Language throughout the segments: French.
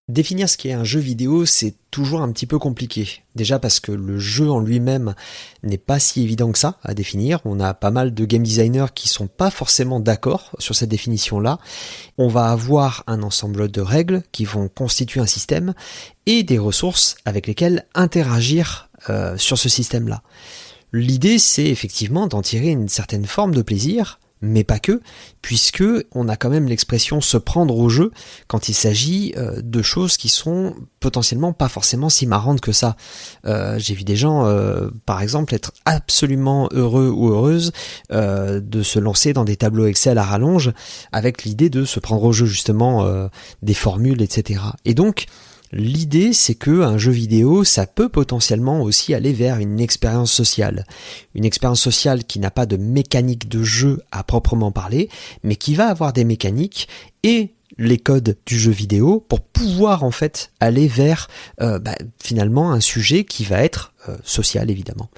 Définir ce qu'est un jeu vidéo, c'est toujours un petit peu compliqué. Déjà parce que le jeu en lui-même n'est pas si évident que ça à définir. On a pas mal de game designers qui sont pas forcément d'accord sur cette définition-là. On va avoir un ensemble de règles qui vont constituer un système et des ressources avec lesquelles interagir sur ce système-là. L'idée, c'est effectivement d'en tirer une certaine forme de plaisir, mais pas que, puisque on a quand même l'expression se prendre au jeu quand il s'agit de choses qui sont potentiellement pas forcément si marrantes que ça. J'ai vu des gens, par exemple, être absolument heureux ou heureuses de se lancer dans des tableaux Excel à rallonge avec l'idée de se prendre au jeu justement des formules, etc. Et donc, l'idée, c'est que un jeu vidéo, ça peut potentiellement aussi aller vers une expérience sociale. Une expérience sociale qui n'a pas de mécanique de jeu à proprement parler, mais qui va avoir des mécaniques et les codes du jeu vidéo pour pouvoir en fait aller vers finalement un sujet qui va être social évidemment.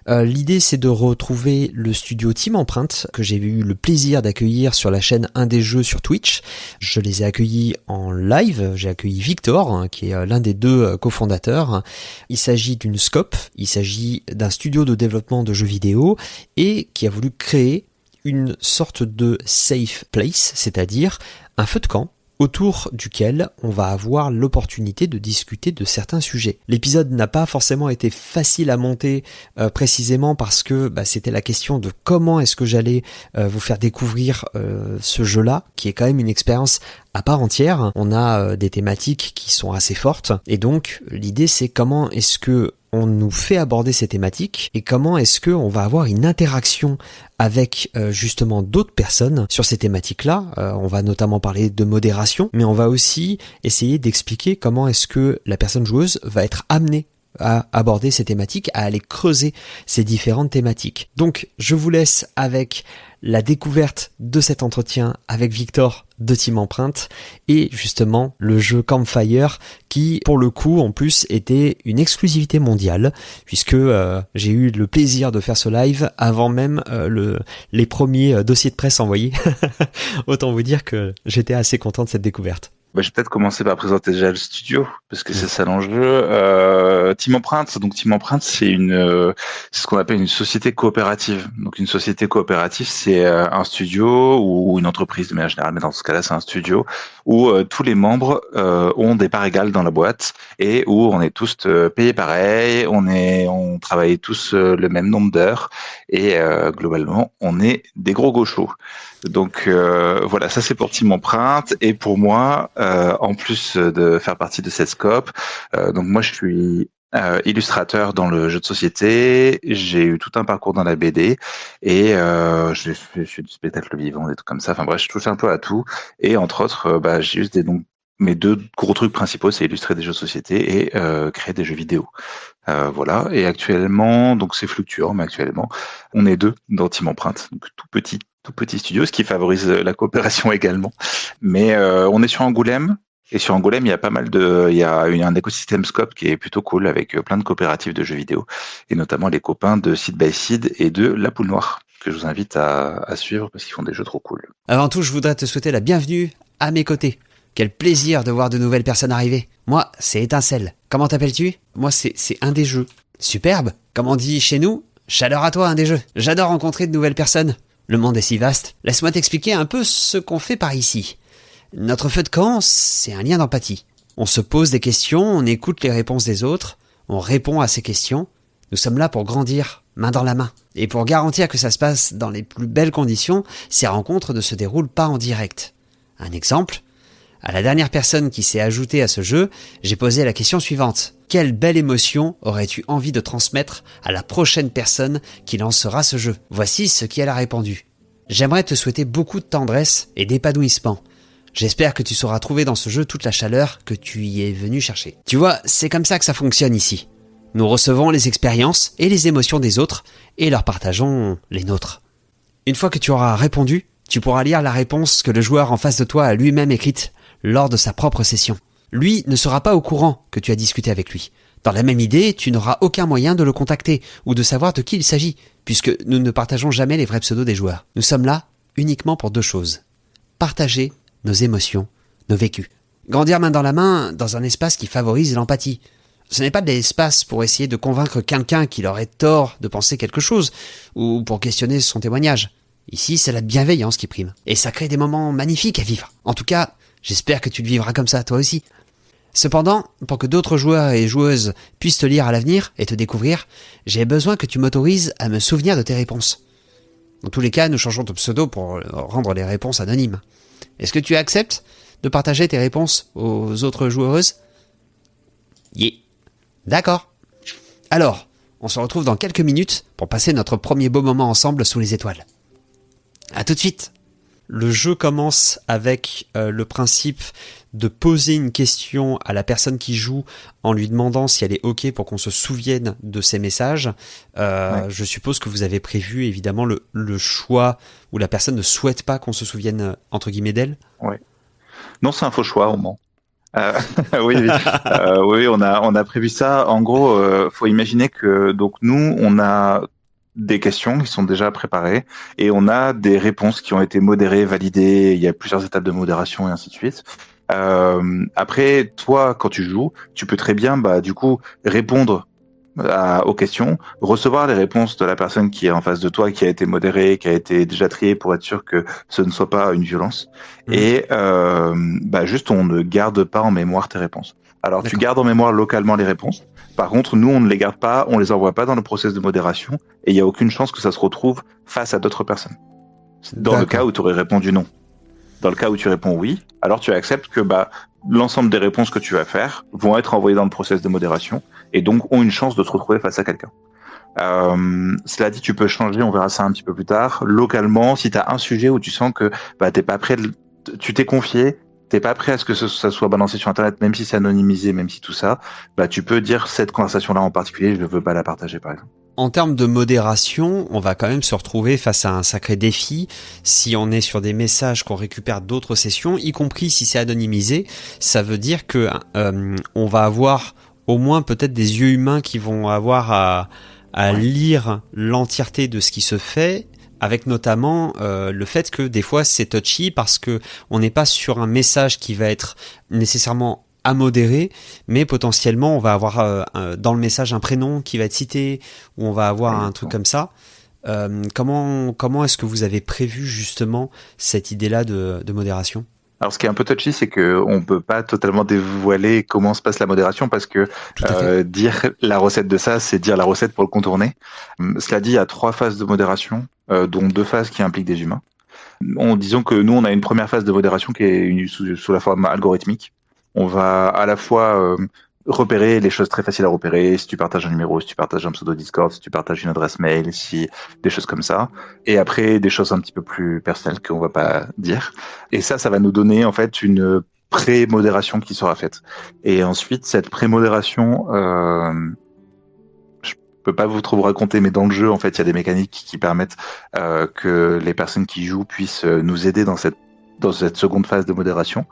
L'idée c'est de retrouver le studio Team Empreinte que j'ai eu le plaisir d'accueillir sur la chaîne Un des Jeux sur Twitch. Je les ai accueillis en live, j'ai accueilli Victor qui est l'un des deux cofondateurs. Il s'agit d'une Scope, il s'agit d'un studio de développement de jeux vidéo et qui a voulu créer une sorte de safe place, c'est-à-dire un feu de camp autour duquel on va avoir l'opportunité de discuter de certains sujets. L'épisode n'a pas forcément été facile à monter précisément parce que c'était la question de comment est-ce que j'allais vous faire découvrir ce jeu-là, qui est quand même une expérience à part entière. On a des thématiques qui sont assez fortes et donc l'idée c'est comment est-ce que on nous fait aborder ces thématiques et comment est-ce que on va avoir une interaction avec justement d'autres personnes sur ces thématiques-là. On va notamment parler de modération, mais on va aussi essayer d'expliquer comment est-ce que la personne joueuse va être amenée à aborder ces thématiques, à aller creuser ces différentes thématiques. Donc, je vous laisse avec la découverte de cet entretien avec Victor de Team Empreinte et justement le jeu Campfire qui, pour le coup, en plus, était une exclusivité mondiale puisque j'ai eu le plaisir de faire ce live avant même les premiers dossiers de presse envoyés. Autant vous dire que j'étais assez content de cette découverte. Je vais peut-être commencer par présenter déjà le studio, parce que c'est ça l'enjeu. Team Empreinte, donc Team Empreinte, c'est ce qu'on appelle une société coopérative. Donc une société coopérative, c'est un studio ou une entreprise de manière générale, mais dans ce cas-là, c'est un studio où tous les membres ont des parts égales dans la boîte et où on est tous payés pareil, on travaille tous le même nombre d'heures et globalement, on est des gros gauchos. Donc voilà, ça c'est pour Team Empreinte et pour moi, en plus de faire partie de cette scope, donc moi je suis illustrateur dans le jeu de société, j'ai eu tout un parcours dans la BD et je fais du spectacle vivant, des trucs comme ça. Enfin bref, je touche un peu à tout et entre autres, j'ai juste mes deux gros trucs principaux, c'est illustrer des jeux de société et créer des jeux vidéo. Voilà. Et actuellement, donc c'est fluctuant, mais actuellement, on est deux dans Team Empreinte, donc tout petit studio, ce qui favorise la coopération également. Mais on est sur Angoulême. Et sur Angoulême, il y a un écosystème Scope qui est plutôt cool avec plein de coopératives de jeux vidéo et notamment les copains de Seed by Seed et de La Poule Noire que je vous invite à suivre parce qu'ils font des jeux trop cool. Avant tout, je voudrais te souhaiter la bienvenue à mes côtés. Quel plaisir de voir de nouvelles personnes arriver. Moi, c'est Étincelle. Comment t'appelles-tu ? Moi, c'est Un des Jeux. Superbe. Comme on dit chez nous, chaleur à toi, Un des Jeux. J'adore rencontrer de nouvelles personnes. Le monde est si vaste. Laisse-moi t'expliquer un peu ce qu'on fait par ici. Notre feu de camp, c'est un lien d'empathie. On se pose des questions, on écoute les réponses des autres, on répond à ces questions. Nous sommes là pour grandir, main dans la main. Et pour garantir que ça se passe dans les plus belles conditions, ces rencontres ne se déroulent pas en direct. Un exemple ? À la dernière personne qui s'est ajoutée à ce jeu, j'ai posé la question suivante. Quelle belle émotion aurais-tu envie de transmettre à la prochaine personne qui lancera ce jeu ? Voici ce qu'elle a répondu. J'aimerais te souhaiter beaucoup de tendresse et d'épanouissement. J'espère que tu sauras trouver dans ce jeu toute la chaleur que tu y es venu chercher. Tu vois, c'est comme ça que ça fonctionne ici. Nous recevons les expériences et les émotions des autres et leur partageons les nôtres. Une fois que tu auras répondu, Tu pourras lire la réponse que le joueur en face de toi a lui-même écrite lors de sa propre session. Lui ne sera pas au courant que tu as discuté avec lui. Dans la même idée, tu n'auras aucun moyen de le contacter ou de savoir de qui il s'agit, puisque nous ne partageons jamais les vrais pseudos des joueurs. Nous sommes là uniquement pour deux choses. Partager nos émotions, nos vécus. Grandir main dans la main dans un espace qui favorise l'empathie. Ce n'est pas de l'espace pour essayer de convaincre quelqu'un qu'il aurait tort de penser quelque chose, ou pour questionner son témoignage. Ici, c'est la bienveillance qui prime. Et ça crée des moments magnifiques à vivre. En tout cas, j'espère que tu le vivras comme ça, toi aussi. Cependant, pour que d'autres joueurs et joueuses puissent te lire à l'avenir et te découvrir, j'ai besoin que tu m'autorises à me souvenir de tes réponses. Dans tous les cas, nous changeons de pseudo pour rendre les réponses anonymes. Est-ce que tu acceptes de partager tes réponses aux autres joueuses ? Yeah. D'accord. Alors, on se retrouve dans quelques minutes pour passer notre premier beau moment ensemble sous les étoiles. À tout de suite. Le jeu commence avec le principe de poser une question à la personne qui joue en lui demandant si elle est OK pour qu'on se souvienne de ses messages. Ouais. Je suppose que vous avez prévu évidemment le choix où la personne ne souhaite pas qu'on se souvienne entre guillemets d'elle. Ouais. Non, c'est un faux choix au moins. Oui, oui, on a prévu ça. En gros, faut imaginer que donc nous, on a des questions qui sont déjà préparées et on a des réponses qui ont été modérées, validées. Il y a plusieurs étapes de modération et ainsi de suite. Après, toi, quand tu joues, tu peux très bien, du coup, répondre aux questions, recevoir les réponses de la personne qui est en face de toi, qui a été modérée, qui a été déjà triée pour être sûr que ce ne soit pas une violence. Et juste, on ne garde pas en mémoire tes réponses. Alors, tu gardes en mémoire localement les réponses. Par contre, nous, on ne les garde pas, on les envoie pas dans le process de modération et il n'y a aucune chance que ça se retrouve face à d'autres personnes. Dans le cas où tu aurais répondu non. Dans le cas où tu réponds oui, alors tu acceptes que l'ensemble des réponses que tu vas faire vont être envoyées dans le process de modération et donc ont une chance de te retrouver face à quelqu'un. Cela dit, tu peux changer, on verra ça un petit peu plus tard. Localement, si tu as un sujet où tu sens que t'es pas prêt, tu t'es confié, t'es pas prêt à ce que ça soit balancé sur Internet, même si c'est anonymisé, même si tout ça, tu peux dire cette conversation-là en particulier, je ne veux pas la partager, par exemple. En termes de modération, on va quand même se retrouver face à un sacré défi si on est sur des messages qu'on récupère d'autres sessions, y compris si c'est anonymisé. Ça veut dire que on va avoir au moins peut-être des yeux humains qui vont avoir à lire l'entièreté de ce qui se fait, avec notamment le fait que des fois c'est touchy parce que on n'est pas sur un message qui va être nécessairement à modérer, mais potentiellement on va avoir dans le message un prénom qui va être cité, ou on va avoir un truc comme ça. Comment est-ce que vous avez prévu justement cette idée-là de modération ? Alors, ce qui est un peu touchy, c'est que on peut pas totalement dévoiler comment se passe la modération parce que dire la recette de ça, c'est dire la recette pour le contourner. Cela dit, il y a 3 phases de modération, dont 2 phases qui impliquent des humains. Disons que nous, on a une première phase de modération qui est sous la forme algorithmique. On va à la fois repérer les choses très faciles à repérer, si tu partages un numéro, si tu partages un pseudo Discord, si tu partages une adresse mail, si des choses comme ça. Et après, des choses un petit peu plus personnelles qu'on va pas dire. Et ça va nous donner en fait une pré-modération qui sera faite. Et ensuite, cette pré-modération, je peux pas trop vous raconter, mais dans le jeu, en fait, il y a des mécaniques qui permettent que les personnes qui jouent puissent nous aider dans cette seconde phase de modération.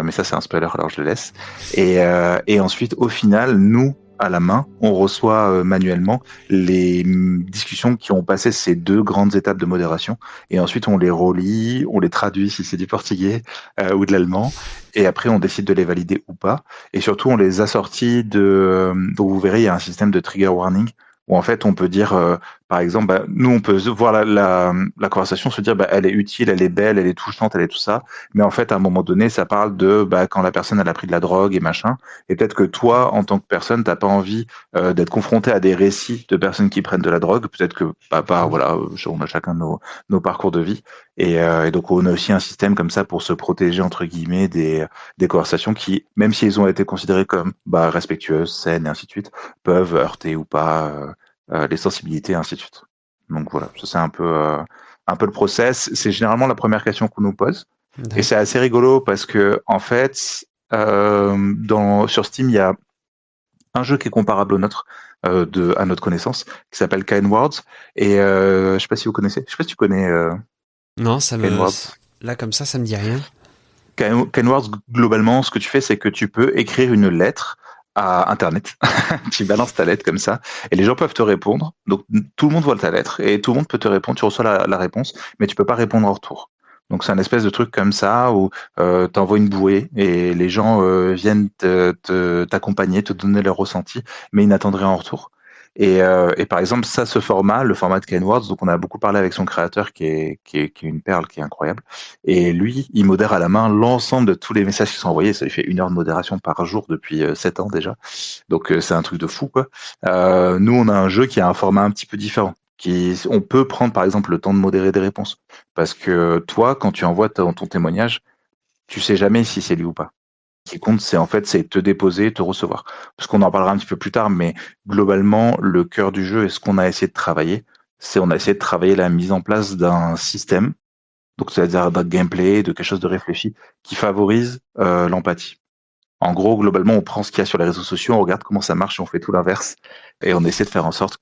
Mais ça, c'est un spoiler, alors je le laisse. Et ensuite, au final, nous, à la main, on reçoit manuellement les discussions qui ont passé ces 2 grandes étapes de modération. Et ensuite, on les relit, on les traduit si c'est du portugais ou de l'allemand. Et après, on décide de les valider ou pas. Et surtout, on les assortit donc vous verrez, il y a un système de trigger warning où en fait, on peut dire, par exemple, nous, on peut voir la conversation, se dire, elle est utile, elle est belle, elle est touchante, elle est tout ça. Mais en fait, à un moment donné, ça parle de quand la personne elle a pris de la drogue et machin. Et peut-être que toi, en tant que personne, t'as pas envie d'être confronté à des récits de personnes qui prennent de la drogue. Peut-être que, voilà, on a chacun nos parcours de vie. Et donc, on a aussi un système comme ça pour se protéger entre guillemets des conversations qui, même si elles ont été considérées comme respectueuses, saines et ainsi de suite, peuvent heurter ou pas les sensibilités et ainsi de suite. Donc voilà, ça c'est un peu le process. C'est généralement la première question qu'on nous pose. Et c'est assez rigolo parce que en fait, sur Steam, il y a un jeu qui est comparable au nôtre, à notre connaissance, qui s'appelle Kind Words. Et je sais pas si vous connaissez. Je sais pas si tu connais. Non, Kenwords. là comme ça me dit rien. Kenwords, globalement, ce que tu fais, c'est que tu peux écrire une lettre à Internet. Tu balances ta lettre comme ça, et les gens peuvent te répondre. Donc tout le monde voit ta lettre, et tout le monde peut te répondre. Tu reçois la réponse, mais tu peux pas répondre en retour. Donc c'est un espèce de truc comme ça où tu envoies une bouée et les gens viennent t'accompagner, te donner leur ressenti, mais ils n'attendent rien en retour. Et par exemple, ça, ce format, le format de Kenwords, donc on a beaucoup parlé avec son créateur qui est une perle, qui est incroyable. Et lui, il modère à la main l'ensemble de tous les messages qui sont envoyés. Ça lui fait 1 heure de modération par jour depuis 7 ans déjà. Donc c'est un truc de fou, quoi. Nous, on a un jeu qui a un format un petit peu différent. On peut prendre par exemple le temps de modérer des réponses. Parce que toi, quand tu envoies ton témoignage, tu sais jamais si c'est lui ou pas. Ce qui compte, c'est te déposer, te recevoir. Parce qu'on en parlera un petit peu plus tard, mais globalement, le cœur du jeu et ce qu'on a essayé de travailler, c'est on a essayé de travailler la mise en place d'un système, donc c'est-à-dire d'un gameplay, de quelque chose de réfléchi, qui favorise l'empathie. En gros, globalement, on prend ce qu'il y a sur les réseaux sociaux, on regarde comment ça marche et on fait tout l'inverse. Et on essaie de faire en sorte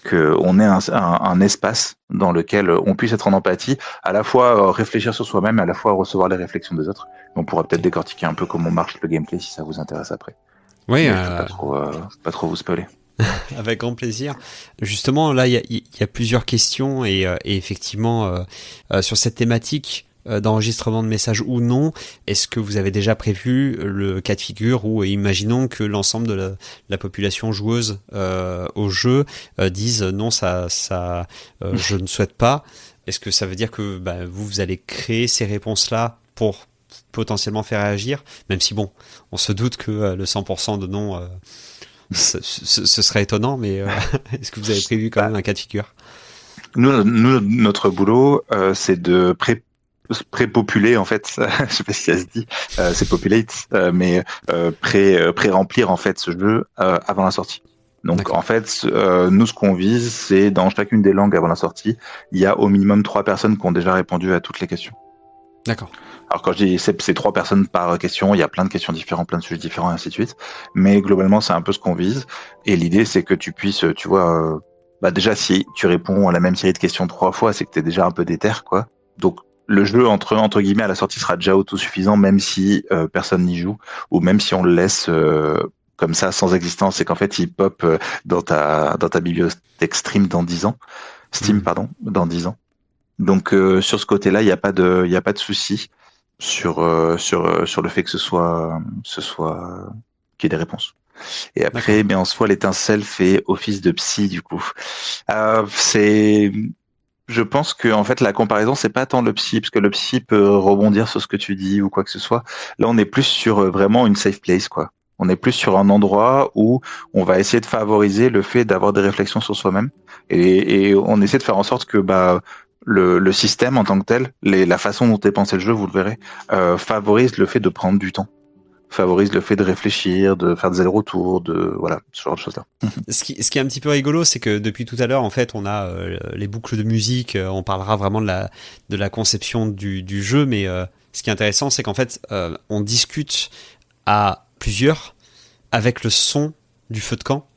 qu'on ait un espace dans lequel on puisse être en empathie, à la fois réfléchir sur soi-même, à la fois recevoir les réflexions des autres. On pourra peut-être décortiquer un peu comment marche le gameplay si ça vous intéresse après. Oui, mais je peux pas trop vous spoiler. Avec grand plaisir. Justement, là, il y a plusieurs questions et effectivement, sur cette thématique d'enregistrement de messages ou non, est-ce que vous avez déjà prévu le cas de figure où, imaginons que l'ensemble de la population joueuse au jeu dise non, je ne souhaite pas. Est-ce que ça veut dire que vous allez créer ces réponses-là pour potentiellement faire réagir, même si bon, on se doute que le 100% de non, ce serait étonnant, mais est-ce que vous avez prévu quand même un cas de figure? Nous, notre boulot, c'est de pré-populer, en fait, je sais pas si ça se dit, c'est populate, mais pré-remplir en fait ce jeu avant la sortie. Donc D'accord. en fait, nous ce qu'on vise, c'est dans chacune des langues avant la sortie, il y a au minimum 3 personnes qui ont déjà répondu à toutes les questions. D'accord. Alors quand je dis c'est 3 personnes par question, il y a plein de questions différentes, plein de sujets différents et ainsi de suite. Mais globalement, c'est un peu ce qu'on vise. Et l'idée, c'est que tu puisses, tu vois, déjà si tu réponds à la même série de questions 3 fois, c'est que t'es déjà un peu déter, quoi. Donc le jeu entre guillemets à la sortie sera déjà autosuffisant, même si personne n'y joue, ou même si on le laisse comme ça sans existence, et qu'en fait il pop dans ta bibliothèque Steam dans 10 ans. Steam, pardon, dans 10 ans. Donc sur ce côté-là, il n'y a pas de souci sur le fait que ce soit qu'il y ait des réponses. Et après, en soi, l'étincelle fait office de psy du coup. Je pense que en fait la comparaison c'est pas tant le psy, parce que le psy peut rebondir sur ce que tu dis ou quoi que ce soit. Là, on est plus sur vraiment une safe place, quoi. On est plus sur un endroit où on va essayer de favoriser le fait d'avoir des réflexions sur soi-même, et on essaie de faire en sorte que le système en tant que tel, la façon dont est pensé le jeu, vous le verrez, favorise le fait de prendre du temps, favorise le fait de réfléchir, de faire des allers-retours, voilà, ce genre de choses-là. Ce qui est un petit peu rigolo, c'est que depuis tout à l'heure, en fait, on a les boucles de musique, on parlera vraiment de la conception du jeu, mais ce qui est intéressant, c'est qu'en fait, on discute à plusieurs avec le son du feu de camp.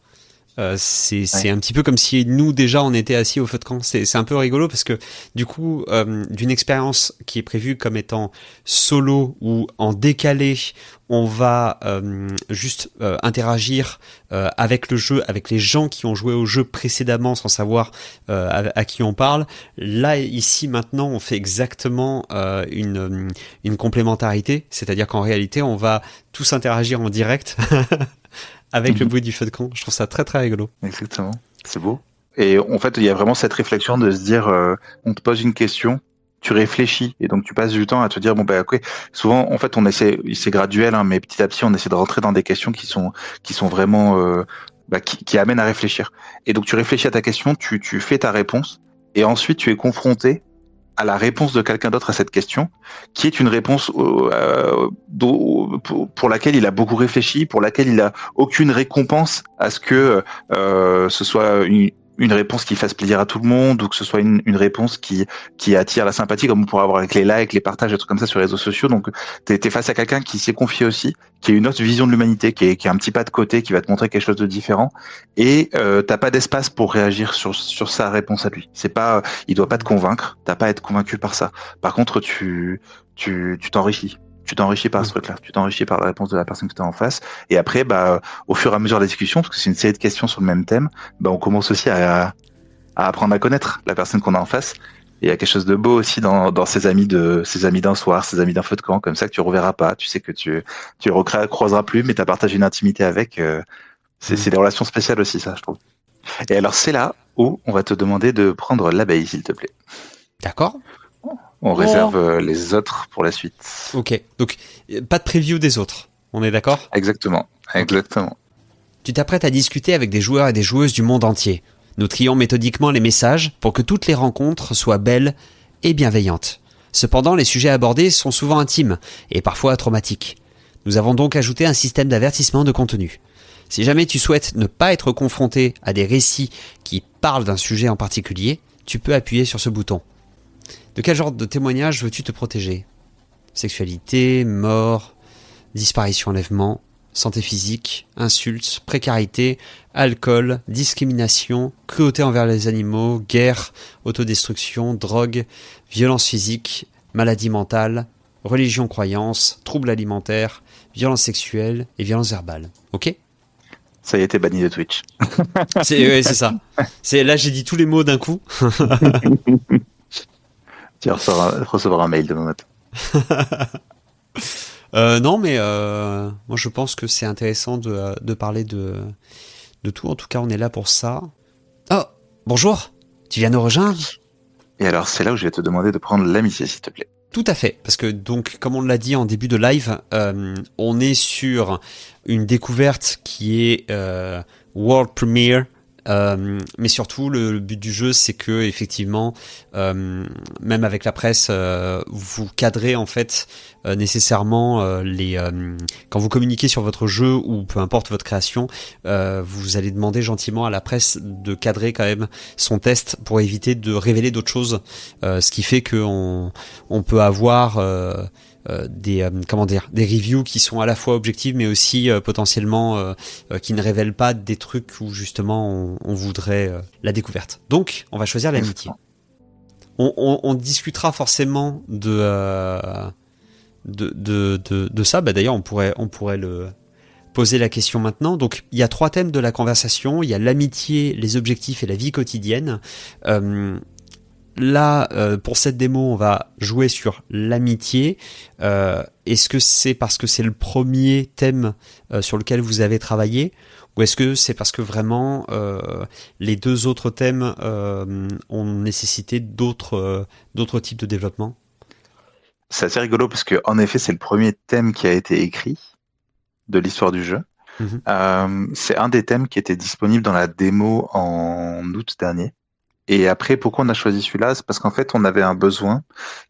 C'est un petit peu comme si nous déjà on était assis au feu de camp. C'est un peu rigolo parce que du coup d'une expérience qui est prévue comme étant solo ou en décalé, on va juste interagir avec le jeu, avec les gens qui ont joué au jeu précédemment sans savoir à qui on parle. Là ici maintenant on fait exactement une complémentarité, c'est-à-dire qu'en réalité on va tous interagir en direct avec le bruit du feu de camp. Je trouve ça très très rigolo. Exactement, c'est beau. Et en fait, il y a vraiment cette réflexion de se dire, on te pose une question, tu réfléchis, et donc tu passes du temps à te dire, ok. Souvent, en fait, c'est graduel, hein, mais petit à petit, on essaie de rentrer dans des questions qui sont vraiment, qui amènent à réfléchir. Et donc tu réfléchis à ta question, tu fais ta réponse, et ensuite tu es confronté à la réponse de quelqu'un d'autre à cette question, qui est une réponse pour laquelle il a beaucoup réfléchi, pour laquelle il a aucune récompense à ce que ce soit une réponse qui fasse plaisir à tout le monde ou que ce soit une réponse qui attire la sympathie, comme on pourrait avoir avec les likes, les partages, des trucs comme ça sur les réseaux sociaux. Donc, t'es face à quelqu'un qui s'est confié aussi, qui a une autre vision de l'humanité, qui a un petit pas de côté, qui va te montrer quelque chose de différent. Et t'as pas d'espace pour réagir sur sa réponse à lui. C'est pas, il doit pas te convaincre. T'as pas à être convaincu par ça. Par contre, tu t'enrichis. Tu t'enrichis par ce truc-là, tu t'enrichis par la réponse de la personne que tu as en face. Et après, au fur et à mesure de la discussion, parce que c'est une série de questions sur le même thème, on commence aussi à apprendre à connaître la personne qu'on a en face. Et il y a quelque chose de beau aussi dans ses amis d'un soir, ses amis d'un feu de camp, comme ça que tu reverras pas. Tu sais que tu le recroiseras plus, mais tu as partagé une intimité avec. C'est des relations spéciales aussi, ça, je trouve. Et alors, c'est là où on va te demander de prendre l'abeille, s'il te plaît. D'accord. On réserve les autres pour la suite. Ok, donc pas de preview des autres, on est d'accord ? Exactement. Tu t'apprêtes à discuter avec des joueurs et des joueuses du monde entier. Nous trions méthodiquement les messages pour que toutes les rencontres soient belles et bienveillantes. Cependant, les sujets abordés sont souvent intimes et parfois traumatiques. Nous avons donc ajouté un système d'avertissement de contenu. Si jamais tu souhaites ne pas être confronté à des récits qui parlent d'un sujet en particulier, tu peux appuyer sur ce bouton. De quel genre de témoignage veux-tu te protéger ? Sexualité, mort, disparition, enlèvement, santé physique, insultes, précarité, alcool, discrimination, cruauté envers les animaux, guerre, autodestruction, drogue, violence physique, maladie mentale, religion, croyance, troubles alimentaires, violence sexuelle et violence verbale. Ok ? Ça y est, t'es banni de Twitch. C'est ça. Là, j'ai dit tous les mots d'un coup. Tu vas recevoir un mail demain matin. Non, mais moi je pense que c'est intéressant de parler de tout. En tout cas, on est là pour ça. Oh, bonjour. Tu viens nous rejoindre ? Et alors, c'est là où je vais te demander de prendre l'amitié, s'il te plaît. Tout à fait, parce que donc, comme on l'a dit en début de live, on est sur une découverte qui est World Premiere. Mais surtout le but du jeu c'est que effectivement même avec la presse vous cadrez en fait nécessairement quand vous communiquez sur votre jeu ou peu importe votre création, vous allez demander gentiment à la presse de cadrer quand même son test pour éviter de révéler d'autres choses, ce qui fait que on peut avoir des reviews qui sont à la fois objectives mais aussi potentiellement qui ne révèlent pas des trucs où justement on voudrait la découverte. Donc on va choisir l'amitié. On discutera forcément de ça. D'ailleurs on pourrait le poser la question maintenant. Donc il y a 3 thèmes de la conversation. Il y a l'amitié, les objectifs et la vie quotidienne. Là, pour cette démo, on va jouer sur l'amitié. Est-ce que c'est parce que c'est le premier thème sur lequel vous avez travaillé, ou est-ce que c'est parce que vraiment les 2 autres thèmes ont nécessité d'autres types de développement ? C'est assez rigolo parce que en effet, c'est le premier thème qui a été écrit de l'histoire du jeu. C'est un des thèmes qui était disponible dans la démo en août dernier. Et après, pourquoi on a choisi celui-là ? C'est parce qu'en fait, on avait un besoin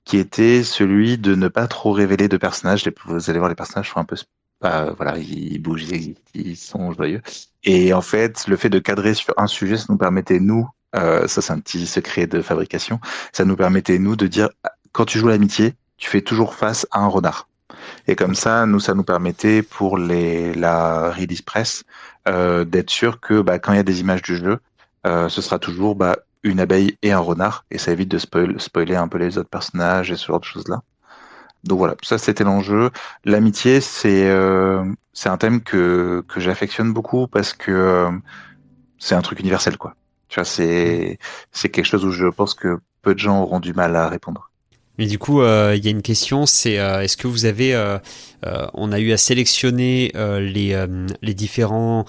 qui était celui de ne pas trop révéler de personnages. Vous allez voir, les personnages sont un peu... voilà, ils bougent, ils sont joyeux. Et en fait, le fait de cadrer sur un sujet, ça nous permettait, nous, ça c'est un petit secret de fabrication, ça nous permettait, nous, de dire, quand tu joues l'amitié, tu fais toujours face à un renard. Et comme ça, ça nous permettait pour la release press d'être sûr que quand il y a des images du jeu, ce sera toujours une abeille et un renard, et ça évite de spoiler un peu les autres personnages et ce genre de choses-là. Donc voilà, ça c'était l'enjeu. L'amitié, c'est un thème que j'affectionne beaucoup parce que c'est un truc universel, quoi. Tu vois, c'est quelque chose où je pense que peu de gens auront du mal à répondre. Mais du coup, il y a une question, c'est est-ce que vous avez, on a eu à sélectionner les différents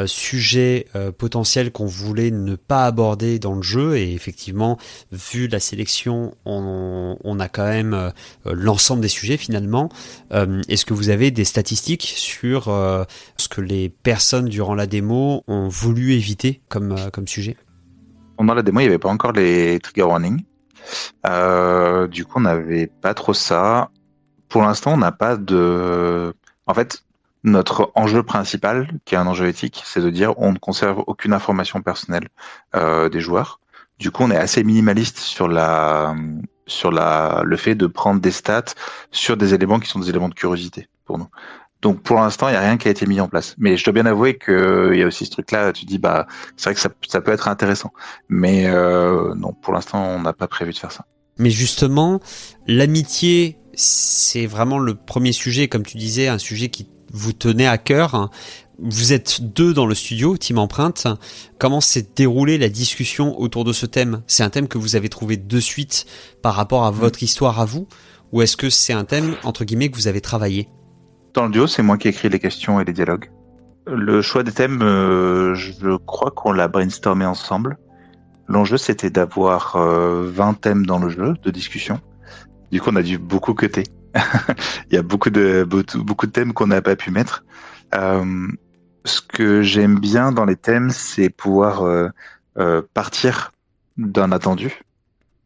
sujets potentiels qu'on voulait ne pas aborder dans le jeu, et effectivement, vu la sélection, on a quand même l'ensemble des sujets finalement. Est-ce que vous avez des statistiques sur ce que les personnes durant la démo ont voulu éviter comme sujet ? Pendant la démo, il n'y avait pas encore les trigger warnings. Du coup, on n'avait pas trop ça. Pour l'instant, on n'a pas de... En fait, Notre enjeu principal, qui est un enjeu éthique, c'est de dire on ne conserve aucune information personnelle des joueurs. Du coup, on est assez minimaliste le fait de prendre des stats sur des éléments qui sont des éléments de curiosité pour nous. Donc pour l'instant, il n'y a rien qui a été mis en place. Mais je dois bien avouer qu'il y a aussi ce truc-là, tu dis, bah, c'est vrai que ça peut être intéressant. Mais non, pour l'instant, on n'a pas prévu de faire ça. Mais justement, l'amitié, c'est vraiment le premier sujet, comme tu disais, un sujet qui vous tenait à cœur. Vous êtes 2 dans le studio, Team Empreinte. Comment s'est déroulée la discussion autour de ce thème ? C'est un thème que vous avez trouvé de suite par rapport à votre histoire à vous ? Ou est-ce que c'est un thème, entre guillemets, que vous avez travaillé ? Dans le duo, c'est moi qui écris les questions et les dialogues. Le choix des thèmes, je crois qu'on l'a brainstormé ensemble. L'enjeu, c'était d'avoir 20 thèmes dans le jeu de discussion. Du coup, on a dû beaucoup cutter. Il y a beaucoup de thèmes qu'on n'a pas pu mettre. Ce que j'aime bien dans les thèmes, c'est pouvoir partir d'un attendu,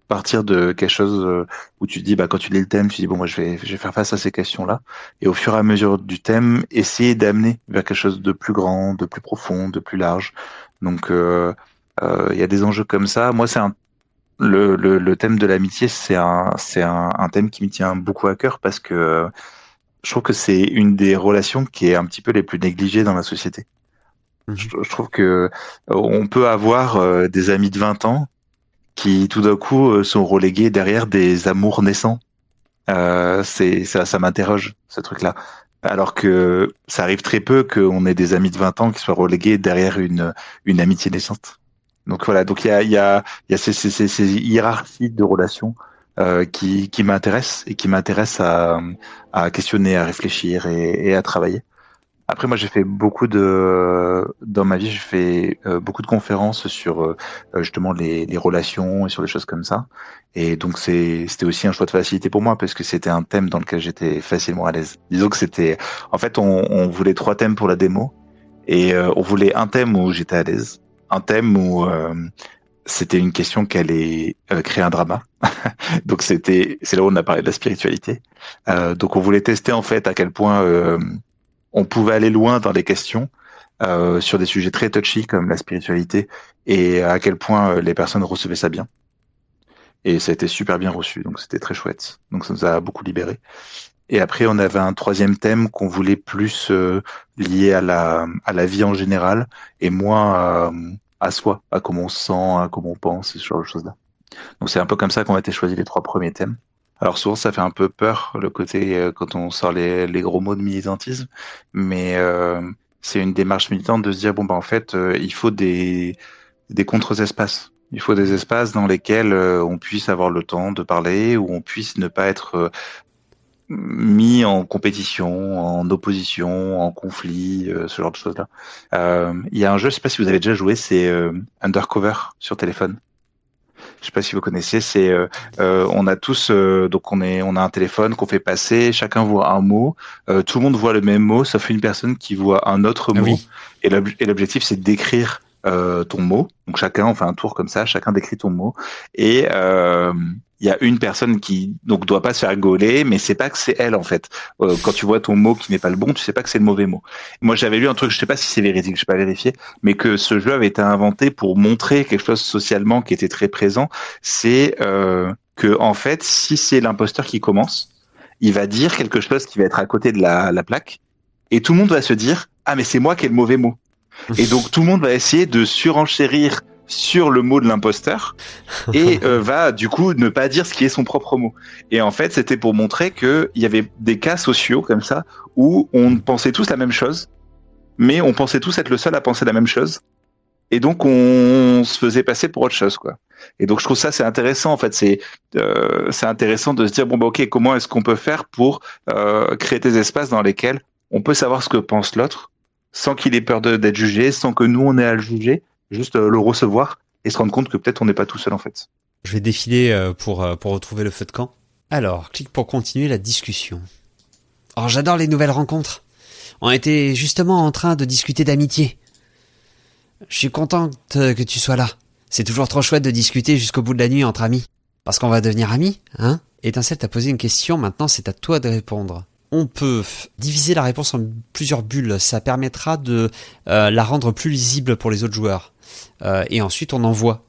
partir de quelque chose où tu te dis, bah, quand tu lis le thème, tu dis, bon, moi, je vais faire face à ces questions-là. Et au fur et à mesure du thème, essayer d'amener vers quelque chose de plus grand, de plus profond, de plus large. Donc, il y a des enjeux comme ça. Moi, le thème de l'amitié, c'est un thème qui me tient beaucoup à cœur parce que je trouve que c'est une des relations qui est un petit peu les plus négligées dans la société. Je trouve que on peut avoir des amis de 20 ans qui tout d'un coup sont relégués derrière des amours naissants. Ça m'interroge, ce truc-là. Alors que ça arrive très peu qu'on ait des amis de 20 ans qui soient relégués derrière une amitié naissante. Donc voilà, donc il y a ces hiérarchies de relations qui m'intéressent et qui m'intéressent à questionner, à réfléchir et à travailler. Après, moi, dans ma vie, j'ai fait beaucoup de conférences sur justement les relations et sur des choses comme ça. Et donc, c'était aussi un choix de facilité pour moi parce que c'était un thème dans lequel j'étais facilement à l'aise. Disons que en fait, on voulait 3 thèmes pour la démo et on voulait un thème où j'étais à l'aise, un thème où c'était une question qui allait créer un drama. Donc, c'est là où on a parlé de la spiritualité. Donc, on voulait tester en fait à quel point on pouvait aller loin dans les questions sur des sujets très touchy comme la spiritualité et à quel point les personnes recevaient ça bien. Et ça a été super bien reçu, donc c'était très chouette. Donc ça nous a beaucoup libérés. Et après, on avait un 3e thème qu'on voulait plus lié à la vie en général et moins à soi, à comment on se sent, à comment on pense, ce genre de choses-là. Donc c'est un peu comme ça qu'on a été choisi les 3 premiers thèmes. Alors souvent, ça fait un peu peur, le côté quand on sort les gros mots de militantisme, mais c'est une démarche militante de se dire, bon, bah en fait, il faut des contre-espaces. Il faut des espaces dans lesquels on puisse avoir le temps de parler, où on puisse ne pas être mis en compétition, en opposition, en conflit, ce genre de choses-là. Il y a un jeu, je sais pas si vous avez déjà joué, c'est Undercover sur téléphone. Je sais pas si vous connaissez, on a tous donc on a un téléphone qu'on fait passer, chacun voit un mot, tout le monde voit le même mot sauf une personne qui voit un autre mot oui. et l'objectif c'est d'écrire ton mot. Donc chacun on fait un tour comme ça, chacun décrit ton mot et il y a une personne qui donc doit pas se faire gauler, mais c'est pas que c'est elle en fait. Quand tu vois ton mot qui n'est pas le bon, tu sais pas que c'est le mauvais mot. Moi j'avais lu un truc, je sais pas si c'est véridique, je sais pas vérifier, mais que ce jeu avait été inventé pour montrer quelque chose socialement qui était très présent. C'est que en fait, si c'est l'imposteur qui commence, il va dire quelque chose qui va être à côté de la plaque, et tout le monde va se dire ah mais c'est moi qui ai le mauvais mot. Et donc tout le monde va essayer de surenchérir sur le mot de l'imposteur et va du coup ne pas dire ce qui est son propre mot. Et en fait, c'était pour montrer qu'il y avait des cas sociaux comme ça où on pensait tous la même chose, mais on pensait tous être le seul à penser la même chose. Et donc on se faisait passer pour autre chose, quoi. Et donc je trouve ça c'est intéressant en fait, c'est intéressant de se dire bon bah ok, comment est-ce qu'on peut faire pour créer des espaces dans lesquels on peut savoir ce que pense l'autre sans qu'il ait peur d'être jugé, sans que nous on ait à le juger, juste le recevoir et se rendre compte que peut-être on n'est pas tout seul en fait. Je vais défiler pour retrouver le feu de camp. Alors, clique pour continuer la discussion. Oh, j'adore les nouvelles rencontres. On était justement en train de discuter d'amitié. Je suis contente que tu sois là. C'est toujours trop chouette de discuter jusqu'au bout de la nuit entre amis. Parce qu'on va devenir amis, hein ? Étincelle t'a posé une question, maintenant c'est à toi de répondre. on peut diviser la réponse en plusieurs bulles. Ça permettra de la rendre plus lisible pour les autres joueurs. Et ensuite, on envoie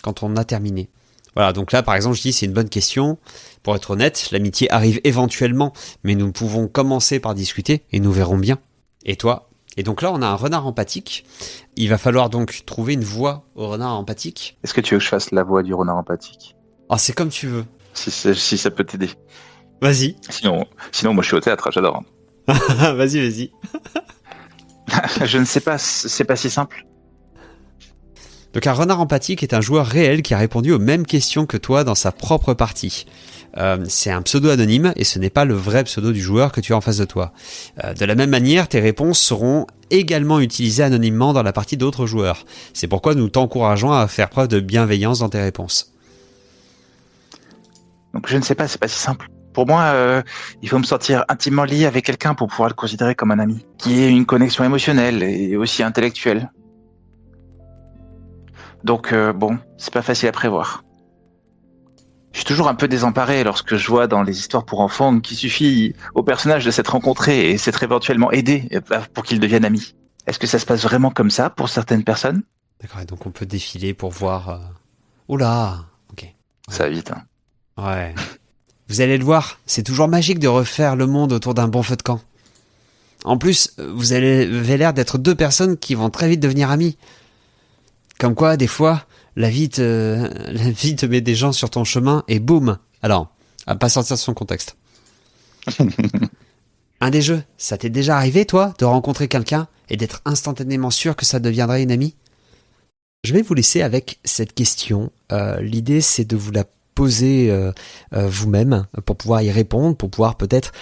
quand on a terminé. Voilà, donc là, par exemple, je dis c'est une bonne question. Pour être honnête, l'amitié arrive éventuellement, mais nous pouvons commencer par discuter et nous verrons bien. Et toi ? Et donc là, on a un renard empathique. Il va falloir donc trouver une voix au renard empathique. Est-ce que tu veux que je fasse la voix du renard empathique ? Ah, c'est comme tu veux. Si ça peut t'aider. Vas-y. Sinon, moi je suis au théâtre, j'adore. Vas-y. Je ne sais pas, c'est pas si simple. Donc un renard empathique est un joueur réel qui a répondu aux mêmes questions que toi dans sa propre partie. C'est un pseudo anonyme et ce n'est pas le vrai pseudo du joueur que tu as en face de toi. De la même manière, tes réponses seront également utilisées anonymement dans la partie d'autres joueurs. C'est pourquoi nous t'encourageons à faire preuve de bienveillance dans tes réponses. Donc je ne sais pas, c'est pas si simple. Pour moi, il faut me sentir intimement lié avec quelqu'un pour pouvoir le considérer comme un ami, qui ait une connexion émotionnelle et aussi intellectuelle. Donc bon, c'est pas facile à prévoir. Je suis toujours un peu désemparé lorsque je vois dans les histoires pour enfants qu'il suffit au personnage de s'être rencontré et s'être éventuellement aidé pour qu'ils deviennent amis. Est-ce que ça se passe vraiment comme ça pour certaines personnes ? D'accord, et donc on peut défiler pour voir... Oula, ok. Ouais. Ça va vite, hein. Ouais. Vous allez le voir, c'est toujours magique de refaire le monde autour d'un bon feu de camp. En plus, vous avez l'air d'être deux personnes qui vont très vite devenir amies. Comme quoi, des fois, la vie te met des gens sur ton chemin et boum. Alors, à pas sortir de son contexte. Un des jeux, ça t'est déjà arrivé, toi, de rencontrer quelqu'un et d'être instantanément sûr que ça deviendrait une amie ? Je vais vous laisser avec cette question. L'idée, c'est de vous la poser vous-même pour pouvoir y répondre, pour pouvoir peut-être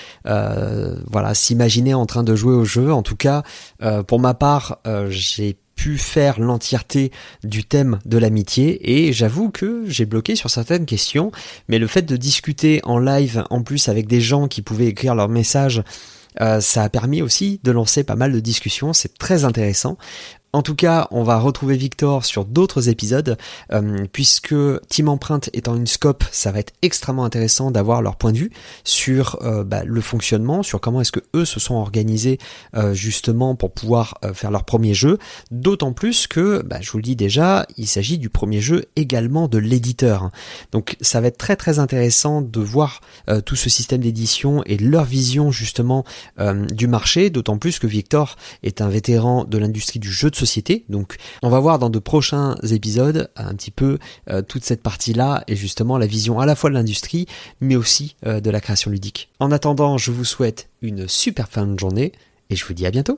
s'imaginer en train de jouer au jeu. En tout cas, pour ma part, j'ai pu faire l'entièreté du thème de l'amitié et j'avoue que j'ai bloqué sur certaines questions, mais le fait de discuter en live en plus avec des gens qui pouvaient écrire leurs messages, ça a permis aussi de lancer pas mal de discussions, c'est très intéressant. En tout cas, on va retrouver Victor sur d'autres épisodes, puisque Team Empreinte étant une scope, ça va être extrêmement intéressant d'avoir leur point de vue sur le fonctionnement, sur comment est-ce que eux se sont organisés justement pour pouvoir faire leur premier jeu, d'autant plus que, je vous le dis déjà, il s'agit du premier jeu également de l'éditeur. Donc ça va être très très intéressant de voir tout ce système d'édition et leur vision justement du marché, d'autant plus que Victor est un vétéran de l'industrie du jeu de société, donc on va voir dans de prochains épisodes un petit peu toute cette partie-là et justement la vision à la fois de l'industrie mais aussi de la création ludique. En attendant, je vous souhaite une super fin de journée et je vous dis à bientôt.